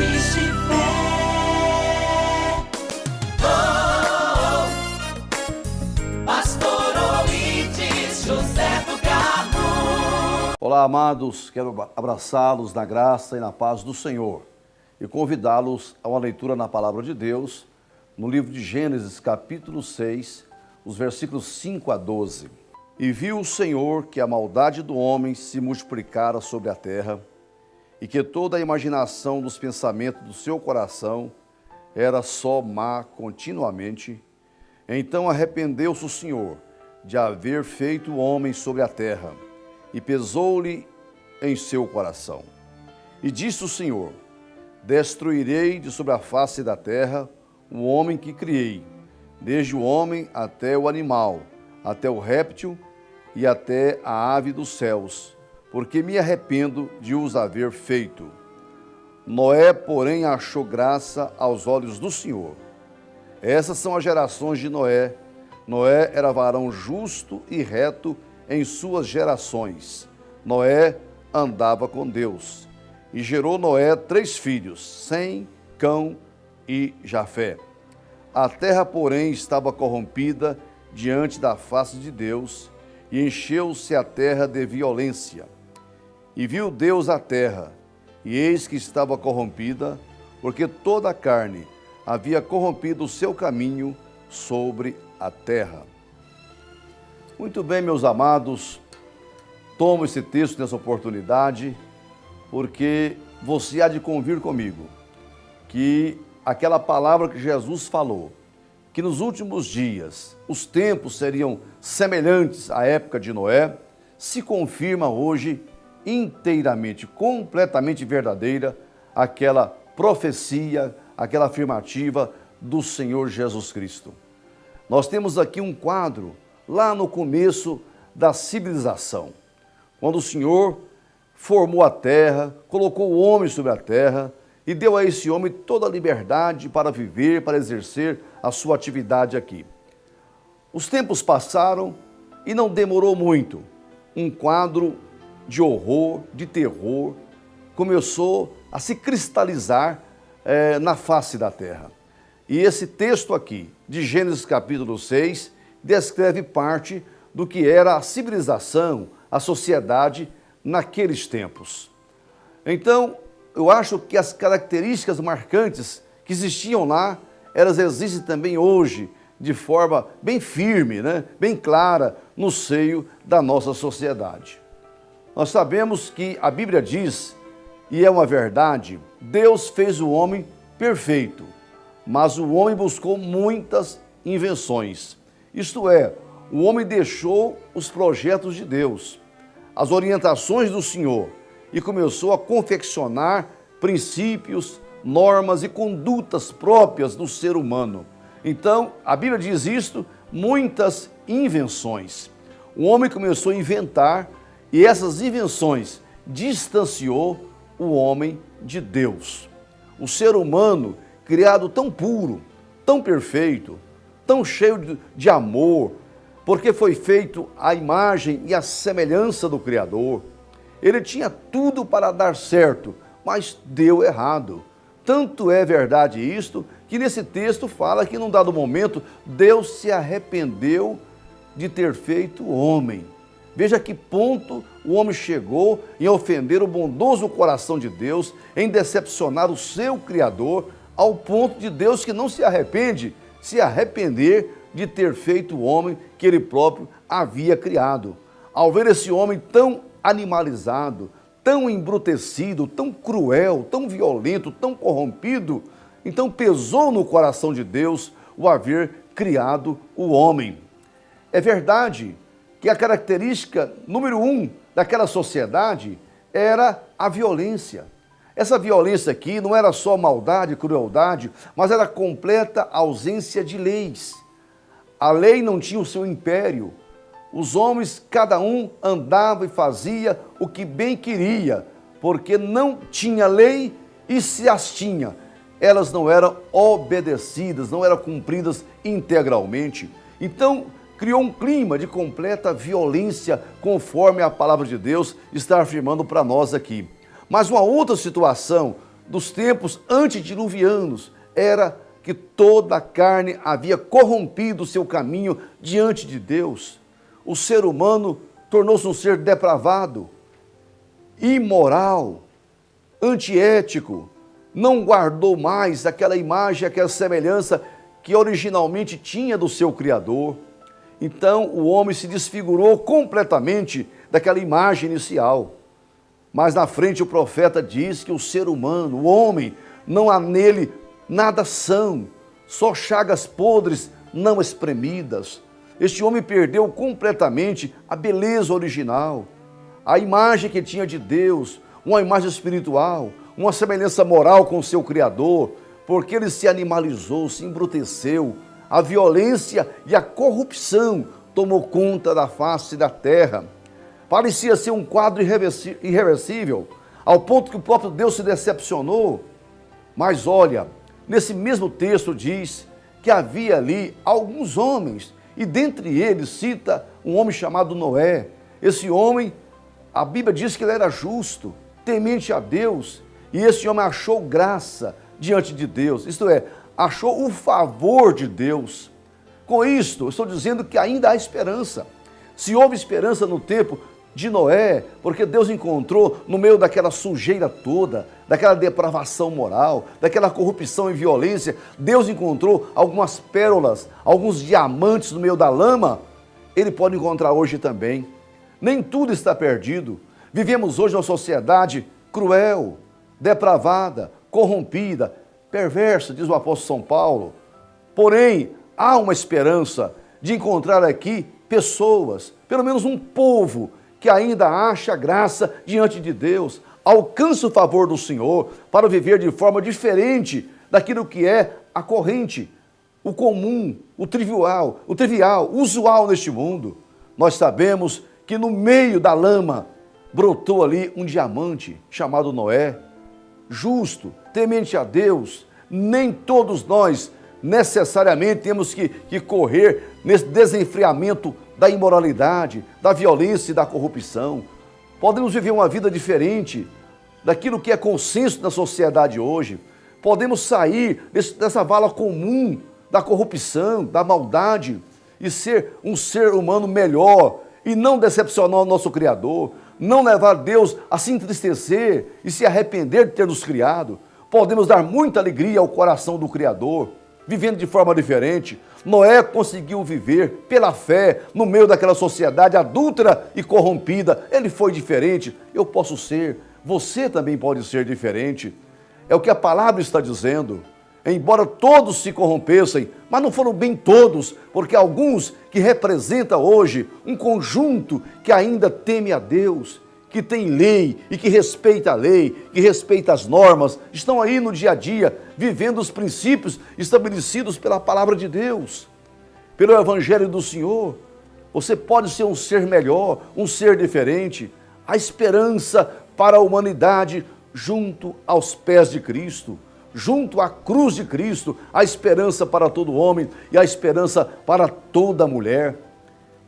Sementes de Fé. Oh, Pastor Oídes José do Carmo. Olá, amados, quero abraçá-los na graça e na paz do Senhor e convidá-los a uma leitura na Palavra de Deus, no livro de Gênesis, capítulo 6, os versículos 5 a 12. E viu o Senhor que a maldade do homem se multiplicara sobre a terra, e que toda a imaginação dos pensamentos do seu coração era só má continuamente. Então arrependeu-se o Senhor de haver feito o homem sobre a terra, e pesou-lhe em seu coração. E disse o Senhor: destruirei de sobre a face da terra o homem que criei, desde o homem até o animal, até o réptil e até a ave dos céus, porque me arrependo de os haver feito. Noé, porém, achou graça aos olhos do Senhor. Essas são as gerações de Noé. Noé era varão justo e reto em suas gerações. Noé andava com Deus. E gerou Noé 3 filhos, Sem, Cão e Jafé. A terra, porém, estava corrompida diante da face de Deus, e encheu-se a terra de violência. E viu Deus a terra, e eis que estava corrompida, porque toda a carne havia corrompido o seu caminho sobre a terra. Muito bem, meus amados, tomo esse texto nessa oportunidade, porque você há de convir comigo que aquela palavra que Jesus falou, que nos últimos dias os tempos seriam semelhantes à época de Noé, se confirma hoje inteiramente, completamente verdadeira, aquela profecia, aquela afirmativa do Senhor Jesus Cristo. Nós temos aqui um quadro lá no começo da civilização, quando o Senhor formou a terra, colocou o homem sobre a terra e deu a esse homem toda a liberdade para viver, para exercer a sua atividade aqui. Os tempos passaram e não demorou muito. Um quadro de horror, de terror, começou a se cristalizar na face da terra. E esse texto aqui, de Gênesis capítulo 6, descreve parte do que era a civilização, a sociedade naqueles tempos. Então, eu acho que as características marcantes que existiam lá, elas existem também hoje, de forma bem firme, bem clara, no seio da nossa sociedade. Nós sabemos que a Bíblia diz, e é uma verdade, Deus fez o homem perfeito, mas o homem buscou muitas invenções. Isto é, o homem deixou os projetos de Deus, as orientações do Senhor, e começou a confeccionar princípios, normas e condutas próprias do ser humano. Então, a Bíblia diz isto, muitas invenções. O homem começou a inventar e essas invenções distanciou o homem de Deus. O ser humano, criado tão puro, tão perfeito, tão cheio de amor, porque foi feito à imagem e à semelhança do Criador. Ele tinha tudo para dar certo, mas deu errado. Tanto é verdade isto, que nesse texto fala que num dado momento Deus se arrependeu de ter feito o homem. Veja que ponto o homem chegou em ofender o bondoso coração de Deus, em decepcionar o seu Criador, ao ponto de Deus, que não se arrepende, se arrepender de ter feito o homem que ele próprio havia criado. Ao ver esse homem tão animalizado, tão embrutecido, tão cruel, tão violento, tão corrompido, então pesou no coração de Deus o haver criado o homem. É verdade que a característica número 1 daquela sociedade era a violência. Essa violência aqui não era só maldade, crueldade, mas era completa ausência de leis. A lei não tinha o seu império. Os homens, cada um andava e fazia o que bem queria, porque não tinha lei e se as tinha, elas não eram obedecidas, não eram cumpridas integralmente. Então, criou um clima de completa violência, conforme a palavra de Deus está afirmando para nós aqui. Mas uma outra situação dos tempos antediluvianos era que toda a carne havia corrompido o seu caminho diante de Deus. O ser humano tornou-se um ser depravado, imoral, antiético, não guardou mais aquela imagem, aquela semelhança que originalmente tinha do seu Criador. Então o homem se desfigurou completamente daquela imagem inicial. Mas na frente o profeta diz que o ser humano, o homem, não há nele nada são, só chagas podres não espremidas. Este homem perdeu completamente a beleza original, a imagem que tinha de Deus, uma imagem espiritual, uma semelhança moral com o seu Criador, porque ele se animalizou, se embruteceu, a violência e a corrupção tomou conta da face da terra. Parecia ser um quadro irreversível, ao ponto que o próprio Deus se decepcionou. Mas olha, nesse mesmo texto diz que havia ali alguns homens, e dentre eles cita um homem chamado Noé. Esse homem, a Bíblia diz que ele era justo, temente a Deus, e esse homem achou graça diante de Deus, isto é, achou o favor de Deus. Com isto, eu estou dizendo que ainda há esperança. Se houve esperança no tempo de Noé, porque Deus encontrou no meio daquela sujeira toda, daquela depravação moral, daquela corrupção e violência, Deus encontrou algumas pérolas, alguns diamantes no meio da lama, ele pode encontrar hoje também. Nem tudo está perdido. Vivemos hoje uma sociedade cruel, depravada, corrompida, perversa, diz o apóstolo São Paulo. Porém, há uma esperança de encontrar aqui pessoas, pelo menos um povo, que ainda acha graça diante de Deus, alcança o favor do Senhor para viver de forma diferente daquilo que é a corrente, o comum, o trivial, o usual neste mundo. Nós sabemos que no meio da lama brotou ali um diamante chamado Noé, justo, temente a Deus. Nem todos nós necessariamente temos que correr nesse desenfreamento da imoralidade, da violência e da corrupção. Podemos viver uma vida diferente daquilo que é consenso na sociedade hoje. Podemos sair dessa vala comum da corrupção, da maldade e ser um ser humano melhor e não decepcionar o nosso Criador, não levar Deus a se entristecer e se arrepender de ter nos criado. Podemos dar muita alegria ao coração do Criador, vivendo de forma diferente. Noé conseguiu viver pela fé no meio daquela sociedade adúltera e corrompida. Ele foi diferente, eu posso ser, você também pode ser diferente. É o que a palavra está dizendo. Embora todos se corrompessem, mas não foram bem todos, porque alguns que representam hoje um conjunto que ainda teme a Deus, que tem lei e que respeita a lei, que respeita as normas, estão aí no dia a dia, vivendo os princípios estabelecidos pela palavra de Deus, pelo Evangelho do Senhor. Você pode ser um ser melhor, um ser diferente. A esperança para a humanidade junto aos pés de Cristo, junto à cruz de Cristo, a esperança para todo homem e a esperança para toda mulher.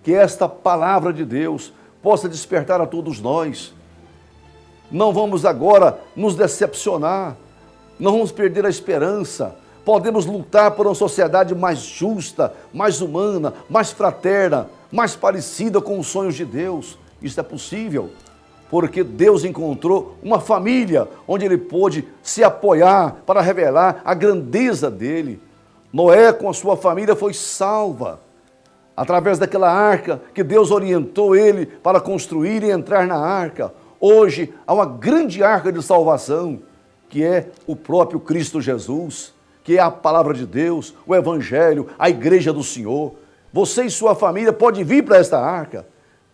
Que esta palavra de Deus possa despertar a todos nós. Não vamos agora nos decepcionar, não vamos perder a esperança. Podemos lutar por uma sociedade mais justa, mais humana, mais fraterna, mais parecida com os sonhos de Deus. Isso é possível, porque Deus encontrou uma família onde Ele pôde se apoiar para revelar a grandeza dEle. Noé com a sua família foi salva através daquela arca que Deus orientou ele para construir e entrar na arca. Hoje há uma grande arca de salvação, que é o próprio Cristo Jesus, que é a palavra de Deus, o Evangelho, a igreja do Senhor. Você e sua família pode vir para esta arca,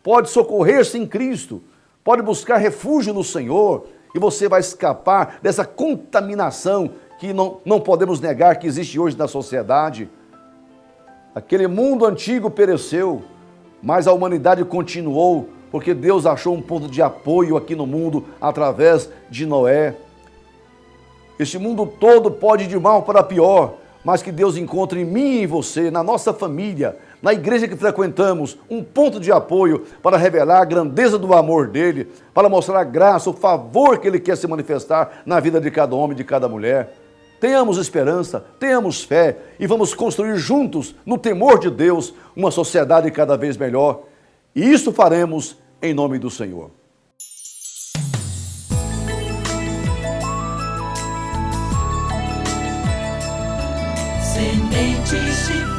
pode socorrer-se em Cristo, pode buscar refúgio no Senhor, e você vai escapar dessa contaminação que não podemos negar que existe hoje na sociedade. Aquele mundo antigo pereceu, mas a humanidade continuou, porque Deus achou um ponto de apoio aqui no mundo através de Noé. Este mundo todo pode ir de mal para pior, mas que Deus encontre em mim e em você, na nossa família, na igreja que frequentamos, um ponto de apoio para revelar a grandeza do amor dele, para mostrar a graça, o favor que ele quer se manifestar na vida de cada homem e de cada mulher. Tenhamos esperança, tenhamos fé e vamos construir juntos, no temor de Deus, uma sociedade cada vez melhor. E isso faremos em nome do Senhor. Sementes de